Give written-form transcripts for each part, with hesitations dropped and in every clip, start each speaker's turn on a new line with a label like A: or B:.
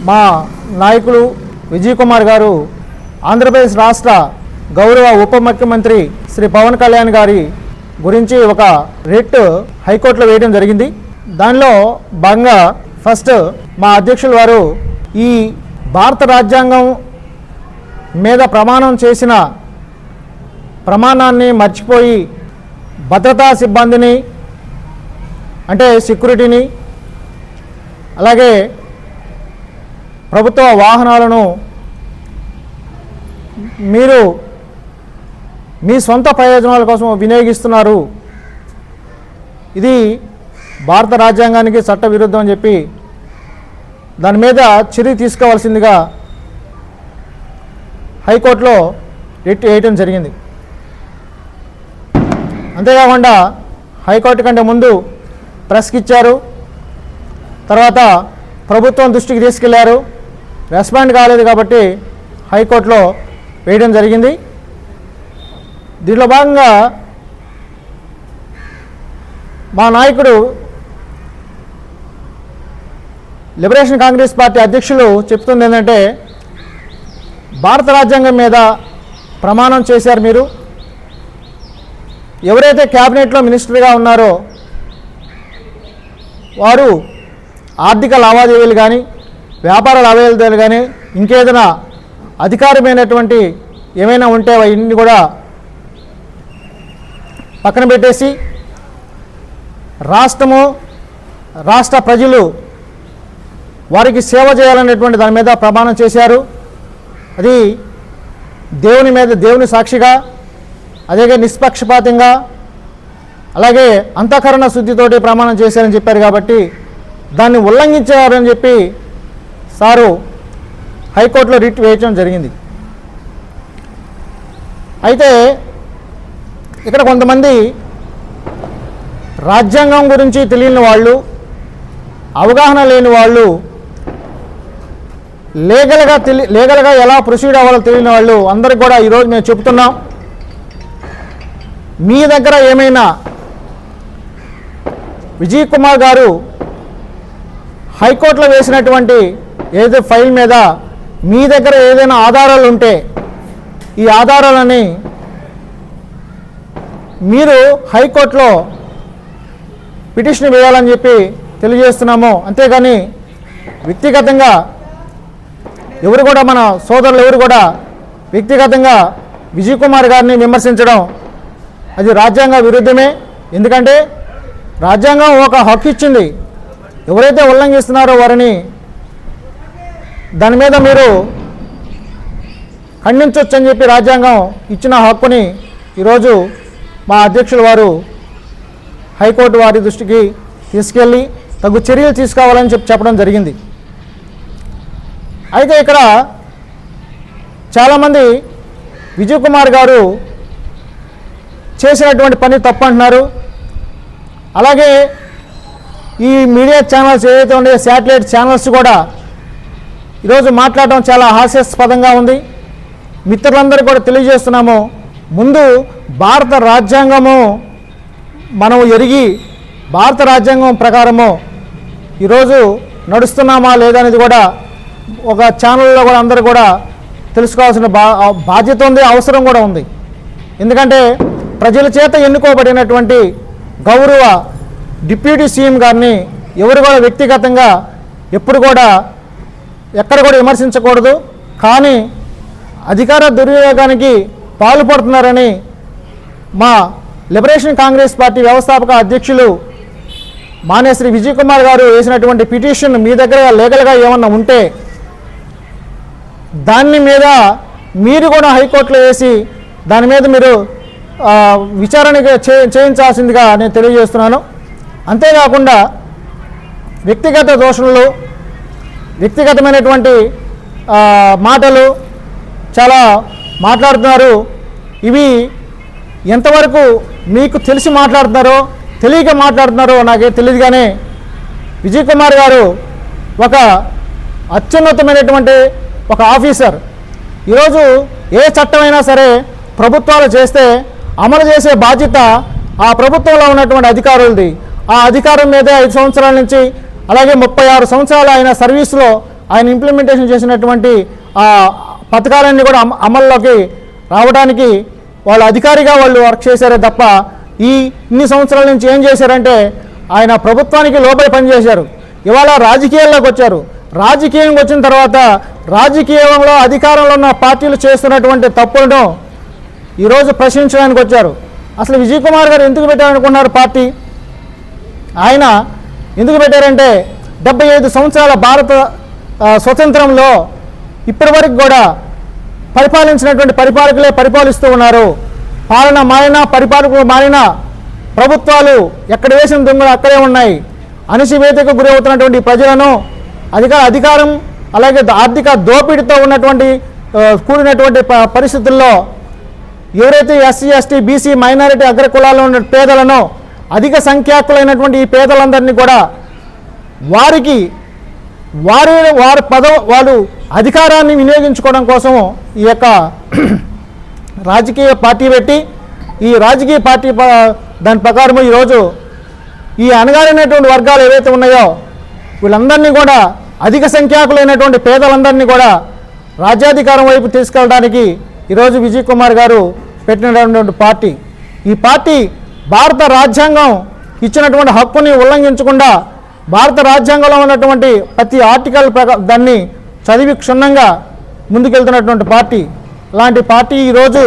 A: మా నాయకులు విజయ్ కుమార్ గారు ఆంధ్రప్రదేశ్ రాష్ట్ర గౌరవ ఉప ముఖ్యమంత్రి శ్రీ పవన్ కళ్యాణ్ గారి గురించి ఒక రిట్ హైకోర్టులో వేయడం జరిగింది. దానిలో భాగంగా ఫస్ట్ మా అధ్యక్షుల వారు ఈ భారత రాజ్యాంగం మీద ప్రమాణం చేసిన ప్రమాణాన్ని మర్చిపోయి భద్రతా సిబ్బందిని అంటే సెక్యూరిటీని అలాగే ప్రభుత్వ వాహనాలను మీరు మీ సొంత ప్రయోజనాల కోసం వినియోగిస్తున్నారు, ఇది భారత రాజ్యాంగానికి చట్టవిరుద్ధం అని చెప్పి దాని మీద చర్య తీసుకోవాల్సిందిగా హైకోర్టులో రిట్ వేయటం జరిగింది. అంతేకాకుండా హైకోర్టు కంటే ముందు ప్రెస్కి ఇచ్చారు, తర్వాత ప్రభుత్వం దృష్టికి తీసుకెళ్లారు, రెస్పాండ్ కాలేదు కాబట్టి హైకోర్టులో వేయడం జరిగింది. దీనిలో భాగంగా మా నాయకుడు లిబరేషన్ కాంగ్రెస్ పార్టీ అధ్యక్షులు చెప్తుంది ఏంటంటే, భారత రాజ్యాంగం మీద ప్రమాణం చేశారు మీరు, ఎవరైతే క్యాబినెట్లో మినిస్టర్గా ఉన్నారో వారు ఆర్థిక లావాదేవీలు కానీ వ్యాపార లావాదేవీలు కానీ ఇంకేదైనా అధికారమైనటువంటి ఏమైనా ఉంటే అవన్నీ కూడా పక్కన పెట్టేసి రాష్ట్రము రాష్ట్ర ప్రజలు వారికి సేవ చేయాలనేటువంటి దాని మీద ప్రమాణం చేశారు. అది దేవుని సాక్షిగా అదేగా నిష్పక్షపాతంగా అలాగే అంతఃకరణ శుద్ధితోటి ప్రమాణం చేశారని చెప్పారు కాబట్టి దాన్ని ఉల్లంఘించారని చెప్పి సారు హైకోర్టులో రిట్ వేయడం జరిగింది. అయితే ఇక్కడ కొంతమంది రాజ్యాంగం గురించి తెలియని వాళ్ళు, అవగాహన లేని వాళ్ళు, లీగల్గా ఎలా ప్రొసీడ్ అవ్వాలో తెలియని వాళ్ళు అందరికి కూడా ఈరోజు మేము చెప్తున్నాం, మీ దగ్గర ఏమైనా విజయ్ కుమార్ గారు హైకోర్టులో వేసినటువంటి ఏదైతే ఫైల్ మీద మీ దగ్గర ఏదైనా ఆధారాలు ఉంటే ఈ ఆధారాలని మీరు హైకోర్టులో పిటిషన్ వేయాలని చెప్పి తెలియజేస్తున్నాము. అంతేగాని వ్యక్తిగతంగా ఎవరు కూడా మన సోదరులు ఎవరు కూడా వ్యక్తిగతంగా విజయ్ కుమార్ గారిని విమర్శించడం అది రాజ్యాంగ విరుద్ధమే. ఎందుకంటే రాజ్యాంగం ఒక హక్కు ఇచ్చింది, ఎవరైతే ఉల్లంఘిస్తున్నారో వారిని దాని మీద మీరు ఖండించవచ్చు అని చెప్పి రాజ్యాంగం ఇచ్చిన హక్కుని ఈరోజు మా అధ్యక్షుల వారు హైకోర్టు వారి దృష్టికి తీసుకెళ్ళి తగు చర్యలు తీసుకోవాలని చెప్పడం జరిగింది. అయితే ఇక్కడ చాలామంది విజయ్ కుమార్ గారు చేసినటువంటి పని తప్పు అంటున్నారు. అలాగే ఈ మీడియా ఛానల్స్ ఏదైతే ఉన్నాయో శాటిలైట్ ఛానల్స్ కూడా ఈరోజు మాట్లాడడం చాలా హాస్యాస్పదంగా ఉంది. మిత్రులందరూ కూడా తెలియజేస్తున్నాము, ముందు భారత రాజ్యాంగము మనం ఎరిగి భారత రాజ్యాంగం ప్రకారము ఈరోజు నడుస్తున్నామా లేదా అనేది కూడా ఒక ఛానల్లో కూడా అందరూ కూడా తెలుసుకోవాల్సిన బాధ్యత ఉంది, అవసరం కూడా ఉంది. ఎందుకంటే ప్రజల చేత ఎన్నుకోబడినటువంటి గౌరవ డిప్యూటీ సీఎం గారిని ఎవరు కూడా వ్యక్తిగతంగా ఎప్పుడు కూడా ఎక్కడ కూడా విమర్శించకూడదు. కానీ అధికార దుర్వినియోగానికి పాల్పడుతున్నారని మా లిబరేషన్ కాంగ్రెస్ పార్టీ వ్యవస్థాపక అధ్యక్షులు మానేశ్రీ విజయ్ కుమార్ గారు వేసినటువంటి పిటిషన్ మీ దగ్గర లీగల్గా ఏమన్నా ఉంటే దాని మీద మీరు కూడా హైకోర్టులో వేసి దాని మీద మీరు విచారణ చేయించాల్సిందిగా నేను తెలియజేస్తున్నాను. అంతేకాకుండా వ్యక్తిగత దోషణలు, వ్యక్తిగతమైనటువంటి మాటలు చాలా మాట్లాడుతున్నారు. ఇవి ఎంతవరకు మీకు తెలిసి మాట్లాడుతున్నారో తెలియక మాట్లాడుతున్నారో నాకే తెలియదు. కానీ విజయ్ కుమార్ గారు ఒక అత్యున్నతమైనటువంటి ఒక ఆఫీసర్. ఈరోజు ఏ చట్టమైనా సరే ప్రభుత్వాలు చేస్తే అమలు చేసే బాధ్యత ఆ ప్రభుత్వంలో ఉన్నటువంటి అధికారులది. ఆ అధికారం మీదే 5 సంవత్సరాల నుంచి అలాగే 36 సంవత్సరాలు ఆయన సర్వీసులో ఆయన ఇంప్లిమెంటేషన్ చేసినటువంటి పథకాలన్నీ కూడా అమల్లోకి రావడానికి వాళ్ళు అధికారిగా వాళ్ళు వర్క్ చేశారే తప్ప ఇన్ని సంవత్సరాల నుంచి ఏం చేశారంటే ఆయన ప్రభుత్వానికి లోబడి పనిచేశారు. ఇవాళ రాజకీయాల్లోకి వచ్చారు. రాజకీయంగా వచ్చిన తర్వాత రాజకీయంలో అధికారంలో ఉన్న పార్టీలు చేస్తున్నటువంటి తప్పులను ఈరోజు ప్రశ్నించడానికి వచ్చారు. అసలు విజయ్ కుమార్ గారు ఎందుకు పెట్టారనుకున్నారు పార్టీ? ఆయన ఎందుకు పెట్టారంటే 75 సంవత్సరాల భారత స్వతంత్రంలో ఇప్పటి వరకు కూడా పరిపాలించినటువంటి పరిపాలకులే పరిపాలిస్తూ ఉన్నారు. పాలన మారినా పరిపాలకులు మారినా ప్రభుత్వాలు ఎక్కడ వేసిన దొంగలు అక్కడే ఉన్నాయి. అణచివేతకు గురి అవుతున్నటువంటి ప్రజలను అధికారం అలాగే ఆర్థిక దోపిడీతో ఉన్నటువంటి కూడినటువంటి పరిస్థితుల్లో ఎవరైతే ఎస్సీ ఎస్టీ బీసీ మైనారిటీ అగ్రకులాల్లో ఉన్న పేదలను అధిక సంఖ్యాకులైనటువంటి ఈ పేదలందరినీ కూడా వాళ్ళు అధికారాన్ని వినియోగించుకోవడం కోసం ఈ యొక్క రాజకీయ పార్టీ పెట్టి ఈ రాజకీయ పార్టీ దాని ప్రకారం ఈరోజు ఈ అణగారినటువంటి వర్గాలు ఏవైతే ఉన్నాయో వీళ్ళందరినీ కూడా అధిక సంఖ్యాకులైనటువంటి పేదలందరినీ కూడా రాజ్యాధికారం వైపు తీసుకెళ్ళడానికి ఈరోజు విజయ్ కుమార్ గారు పెట్టినటువంటి పార్టీ. ఈ పార్టీ భారత రాజ్యాంగం ఇచ్చినటువంటి హక్కుని ఉల్లంఘించకుండా భారత రాజ్యాంగంలో ఉన్నటువంటి ప్రతి ఆర్టికల్ దాన్ని చదివి క్షుణ్ణంగా ముందుకెళ్తున్నటువంటి పార్టీ. అలాంటి పార్టీ ఈరోజు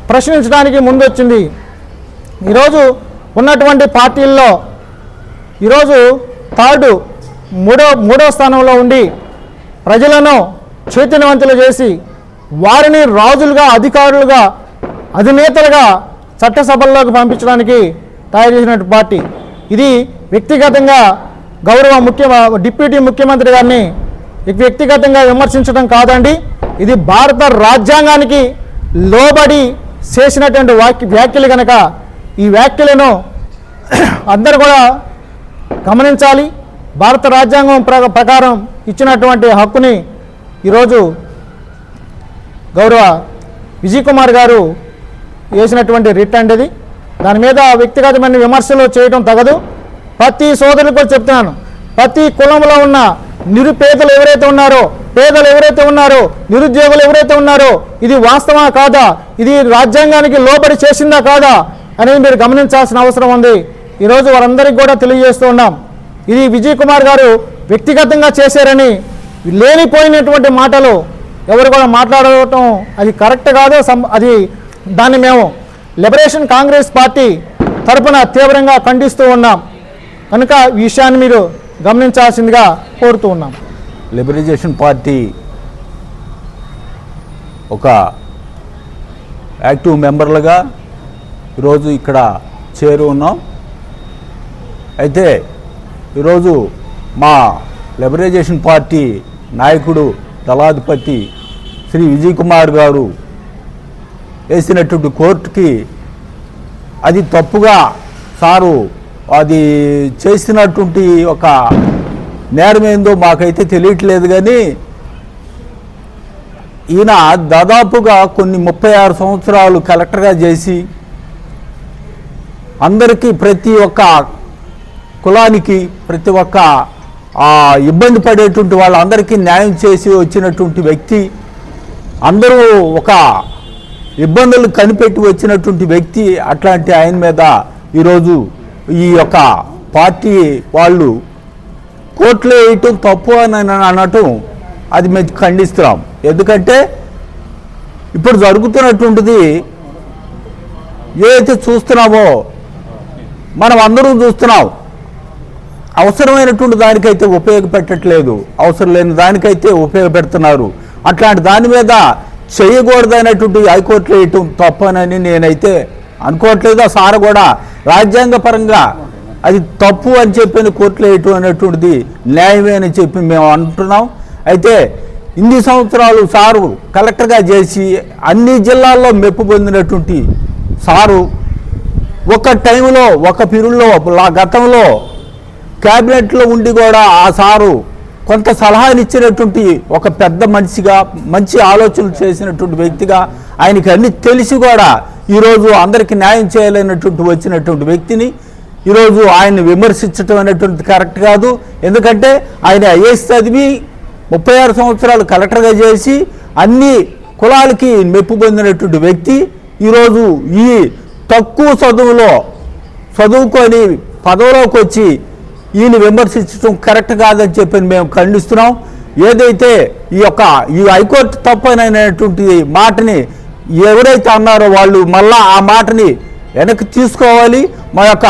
A: ప్రశ్నించడానికి ముందొచ్చింది. ఈరోజు ఉన్నటువంటి పార్టీల్లో ఈరోజు మూడో స్థానంలో ఉండి ప్రజలను చైతన్యవంతులు చేసి వారిని రాజులుగా అధికారులుగా అధినేతలుగా చట్టసభల్లోకి పంపించడానికి తయారు చేసినటువంటి పార్టీ. ఇది వ్యక్తిగతంగా డిప్యూటీ ముఖ్యమంత్రి గారిని వ్యక్తిగతంగా విమర్శించడం కాదండి. ఇది భారత రాజ్యాంగానికి లోబడి చేసినటువంటి వ్యాఖ్యలు కనుక ఈ వ్యాఖ్యలను అందరూ కూడా గమనించాలి. భారత రాజ్యాంగం ప్రకారం ఇచ్చినటువంటి హక్కుని ఈరోజు గౌరవ విజయ్ కుమార్ గారు వేసినటువంటి రిట్ అంటేది. దాని మీద వ్యక్తిగతమైన విమర్శలు చేయడం తగదు. ప్రతి సోదరులకు కూడా చెప్తున్నాను, ప్రతి కులంలో ఉన్న నిరుపేదలు ఎవరైతే ఉన్నారో, పేదలు ఎవరైతే ఉన్నారో, నిరుద్యోగులు ఎవరైతే ఉన్నారో ఇది వాస్తవా కాదా, ఇది రాజ్యాంగానికి లోబడి చేసిందా కాదా అనేది మీరు గమనించాల్సిన అవసరం ఉంది. ఈరోజు వారందరికీ కూడా తెలియజేస్తూ ఉన్నాం. ఇది విజయ్ కుమార్ గారు వ్యక్తిగతంగా చేశారని లేనిపోయినటువంటి మాటలు ఎవరు కూడా మాట్లాడటం అది కరెక్ట్ కాదు. దాన్ని మేము లిబరేషన్ కాంగ్రెస్ పార్టీ తరపున తీవ్రంగా ఖండిస్తూ ఉన్నాం. కనుక ఈ విషయాన్ని మీరు గమనించాల్సిందిగా కోరుతూ ఉన్నాం.
B: లిబరేషన్ పార్టీ ఒక యాక్టివ్ మెంబర్లుగా ఈరోజు ఇక్కడ చేరి ఉన్నాం. అయితే ఈరోజు మా లిబరేషన్ పార్టీ నాయకుడు దళాధిపతి శ్రీ విజయ్ కుమార్ గారు వేసినటువంటి కోర్టుకి అది తప్పుగా సారు అది చేసినటువంటి ఒక నేరం ఏందో మాకైతే తెలియట్లేదు. కానీ ఈయన దాదాపుగా కొన్ని 36 సంవత్సరాలు కలెక్టర్గా చేసి అందరికీ ప్రతి ఒక్క కులానికి ప్రతి ఒక్క ఇబ్బంది పడేటువంటి వాళ్ళందరికీ న్యాయం చేసి వచ్చినటువంటి వ్యక్తి, అందరూ ఒక ఇబ్బందులు కనిపెట్టి వచ్చినటువంటి వ్యక్తి. అట్లాంటి ఆయన మీద ఈరోజు ఈ యొక్క పార్టీ వాళ్ళు కోర్టులో వేయటం తప్పు అని అనటం అది మేము ఖండిస్తున్నాం. ఎందుకంటే ఇప్పుడు జరుగుతున్నటువంటిది ఏదైతే చూస్తున్నామో మనం అందరం చూస్తున్నాం. అవసరమైనటువంటి దానికైతే ఉపయోగపెట్టట్లేదు, అవసరం లేని దానికైతే ఉపయోగపెడుతున్నారు. అట్లాంటి దాని మీద చేయకూడదనేటువంటి హైకోర్టులో వేయటం తప్పనని నేనైతే అనుకోవట్లేదు. ఆ సార్ కూడా రాజ్యాంగపరంగా అది తప్పు అని చెప్పి కోర్టులో వేయటం అనేటువంటిది న్యాయమే అని చెప్పి మేము అంటున్నాం. అయితే ఇన్ని సంవత్సరాలు సారు కలెక్టర్గా చేసి అన్ని జిల్లాల్లో మెప్పు పొందినటువంటి సారు ఒక టైంలో ఒక పీరియడ్లో గతంలో క్యాబినెట్లో ఉండి కూడా ఆ సారు కొంత సలహానిచ్చినటువంటి ఒక పెద్ద మనిషిగా మంచి ఆలోచనలు చేసినటువంటి వ్యక్తిగా ఆయనకి అన్ని తెలిసి కూడా ఈరోజు అందరికీ న్యాయం చేయలేనటువంటి వచ్చినటువంటి వ్యక్తిని ఈరోజు ఆయన్ని విమర్శించడం అనేటువంటిది కరెక్ట్ కాదు. ఎందుకంటే ఆయన ఐఏఎస్ చదివి 36 సంవత్సరాలు కలెక్టర్గా చేసి అన్ని కులాలకి మెప్పు పొందినటువంటి వ్యక్తి ఈరోజు ఈ తక్కువ చదువుకొని పదవిలోకి వచ్చి ఈయన విమర్శించడం కరెక్ట్ కాదని చెప్పి మేము ఖండిస్తున్నాం. ఏదైతే ఈ హైకోర్టు తప్పనైనటువంటి మాటని ఎవరైతే అన్నారో వాళ్ళు మళ్ళా ఆ మాటని వెనక్కి తీసుకోవాలి, మా యొక్క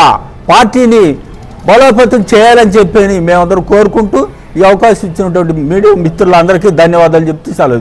B: పార్టీని బలోపేతం చేయాలని చెప్పి మేమందరం కోరుకుంటూ ఈ అవకాశం ఇచ్చినటువంటి మీడియా మిత్రులందరికీ ధన్యవాదాలు చెప్తూ సెలవు.